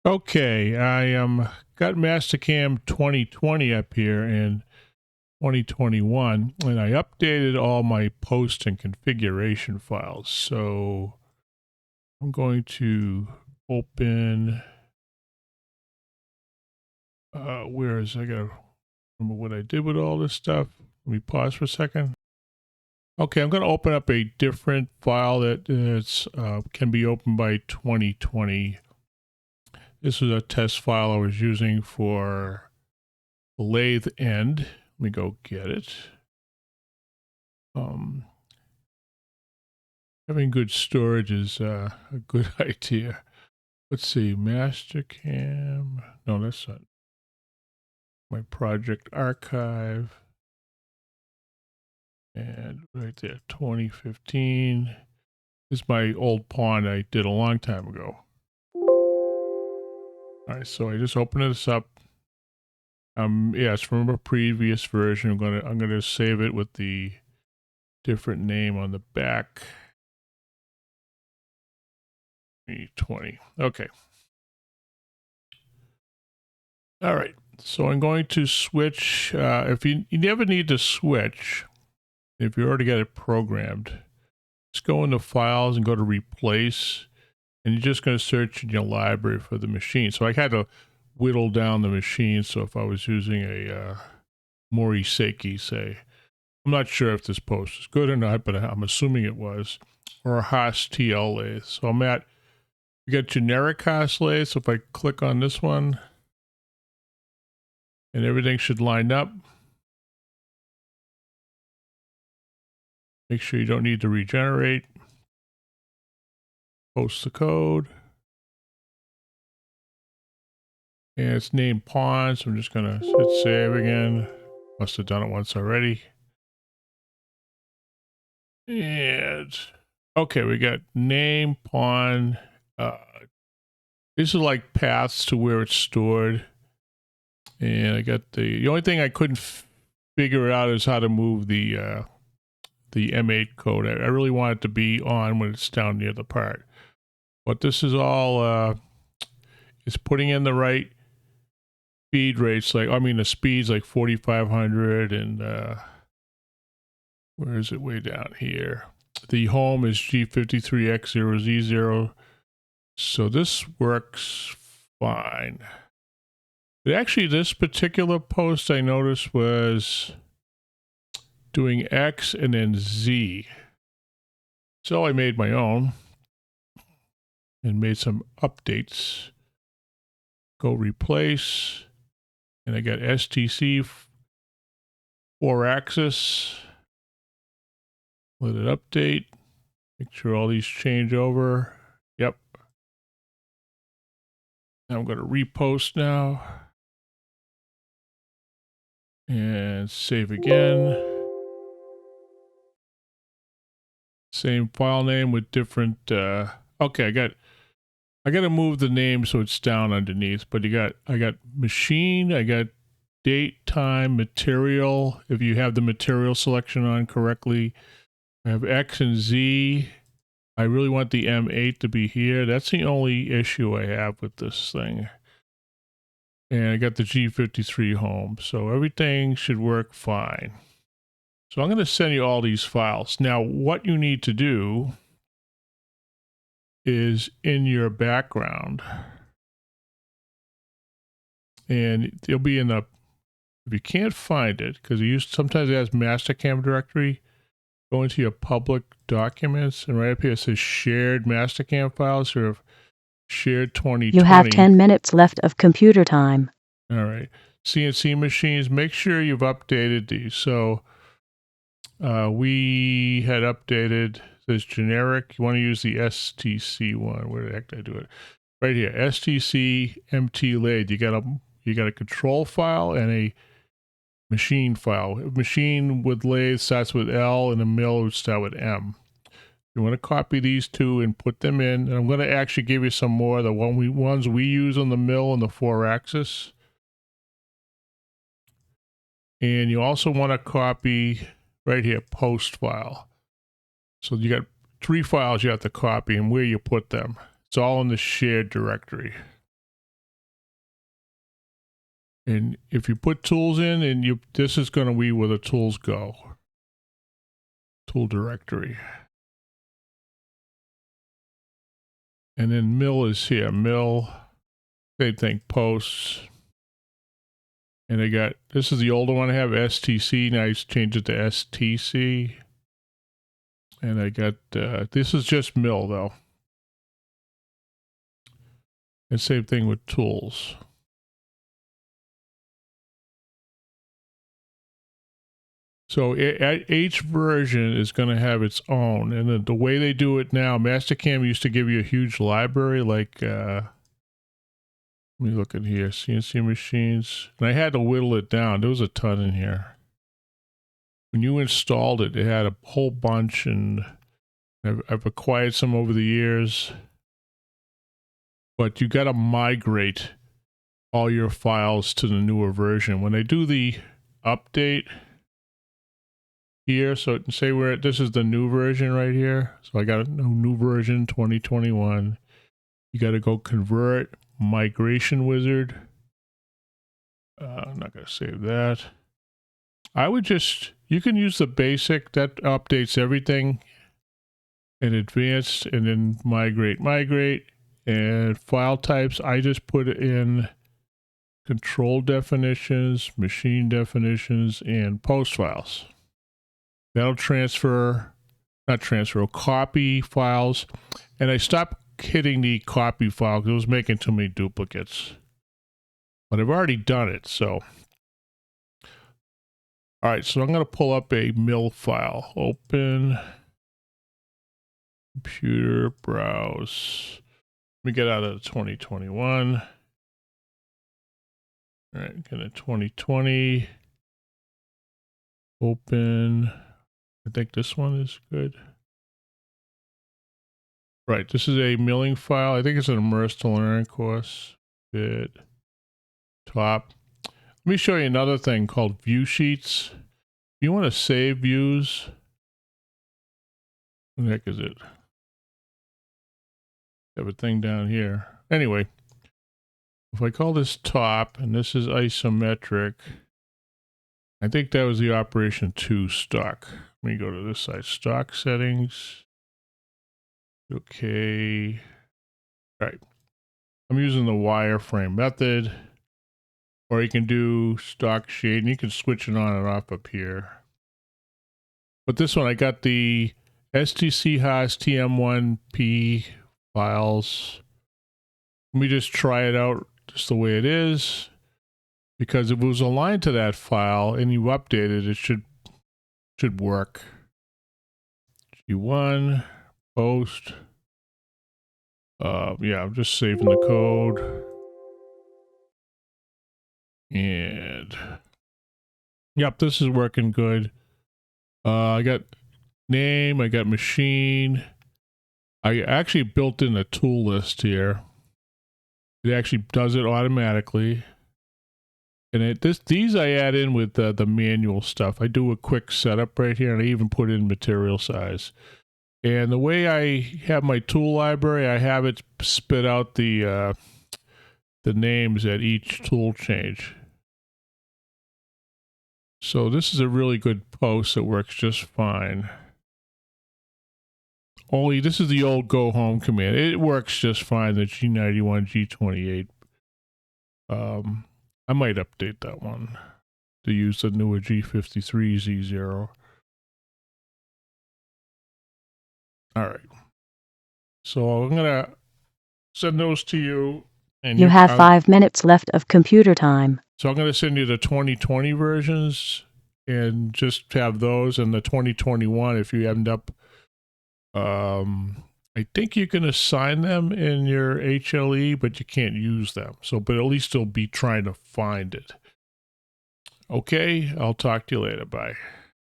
Okay, I got Mastercam 2020 up here in 2021, and I updated all my post and configuration files. So I'm going to open. Where is I gotta remember what I did with all this stuff. Let me pause for a second. Okay, I'm going to open up a different file that is can be opened by 2020. This is a test file I was using for lathe end. Let me go get it. Having good storage is a good idea. Let's see, Mastercam. No, that's not my project archive. And right there, 2015 this is my old pawn I did a long time ago. All right, so I just opened this up. Yeah, it's from a previous version. I'm gonna save it with the different name on the back. 2020. Okay. All right. So I'm going to switch. If you never need to switch, if you already got it programmed, just go into Files and go to Replace, and you're just going to search in your library for the machine. So I had to whittle down the machine. So if I was using a Moriseki, say, I'm not sure if this post is good or not, but I'm assuming it was, or a Haas TL lathe. So I'm at, you got generic Haas lathe. So if I click on this one, and everything should line up. Make sure you don't need to regenerate. Post the code. And it's named pawn, so I'm just going to hit save again. Must have done it once already. And okay, we got name, pawn. These are like paths to where it's stored. And I got the only thing I couldn't figure out is how to move the M8 code. I really want it to be on when it's down near the part. But this is all, it's putting in the right speed rates. Like, I mean, the speed's like 4,500 and, where is it? Way down here. The home is G53X0Z0. So this works fine. But actually, this particular post I noticed was doing X and then Z. So I made my own and made some updates. Go replace. And I got STC 4-axis. Let it update. Make sure all these change over. Yep. Now I'm going to repost now. And save again. Same file name with different, okay, I got to move the name so it's down underneath, but I got machine, I got date, time, material, if you have the material selection on correctly. I have X and Z. I really want the M8 to be here. That's the only issue I have with this thing. And I got the G53 home, so everything should work fine. So I'm going to send you all these files. Now, what you need to do is in your background, and it'll be in the, if you can't find it, because sometimes it has Mastercam directory, go into your public documents, and right up here it says shared Mastercam files, or shared 2020. You have 10 minutes left of computer time. All right. CNC machines, make sure you've updated these. So we had updated this generic. You want to use the STC one. Where the heck did I do it? Right here, STC MT lathe. You got a control file and a machine file. Machine with lathe starts with L, and a mill would start with M. You want to copy these two and put them in. And I'm going to actually give you some more of the ones we use on the mill and the 4-axis. And you also want to copy right here, post file. So you got 3 files you have to copy and where you put them. It's all in the shared directory. And if you put tools in, and this is going to be where the tools go. Tool directory. And then mill is here. Mill, same thing, posts. And I got, this is the older one I have, STC. Now I changed it to STC. And I got, this is just mill though. And same thing with tools. So each version is going to have its own. And then the way they do it now, Mastercam used to give you a huge library, like, let me look in here, CNC machines. And I had to whittle it down. There was a ton in here. When you installed it, it had a whole bunch, and I've acquired some over the years. But you got to migrate all your files to the newer version. When they do the update here, so say this is the new version right here. So I got a new version 2021. You got to go convert migration wizard. I'm not going to save that. I would just, you can use the basic that updates everything in advanced, and then migrate. And file types, I just put in control definitions, machine definitions, and post files. That'll copy files. And I stopped hitting the copy file because it was making too many duplicates. But I've already done it, so. All right, so I'm going to pull up a mill file. Open, computer, browse. Let me get out of the 2021. All right, get a 2020. Open. I think this one is good. Right, this is a milling file. I think it's an Immerse to Learn course. Bit. Top. Let me show you another thing called view sheets. If you want to save views, what the heck is it? Have a thing down here. Anyway, if I call this top and this is isometric, I think that was the operation 2 stock. Let me go to this side, stock settings. Okay. All right. I'm using the wireframe method, or you can do stock shade, and you can switch it on and off up here. But this one, I got the STC Haas TM1P files. Let me just try it out just the way it is, because if it was aligned to that file and you update it, it should work. G1 post. Yeah, I'm just saving the code. And yep, this is working good. I got name, I got machine. I actually built in a tool list here. It actually does it automatically. And these I add in with the manual stuff. I do a quick setup right here, and I even put in material size. And the way I have my tool library, I have it spit out the names at each tool change. So this is a really good post that works just fine. Only this is the old go home command. It works just fine, the G91, G28. I might update that one to use the newer G53, Z0. All right. So I'm going to send those to you. And You have 5 minutes left of computer time. So I'm going to send you the 2020 versions and just have those, and the 2021 if you end up, I think you can assign them in your HLE, but you can't use them. So, but at least you'll be trying to find it. Okay, I'll talk to you later. Bye.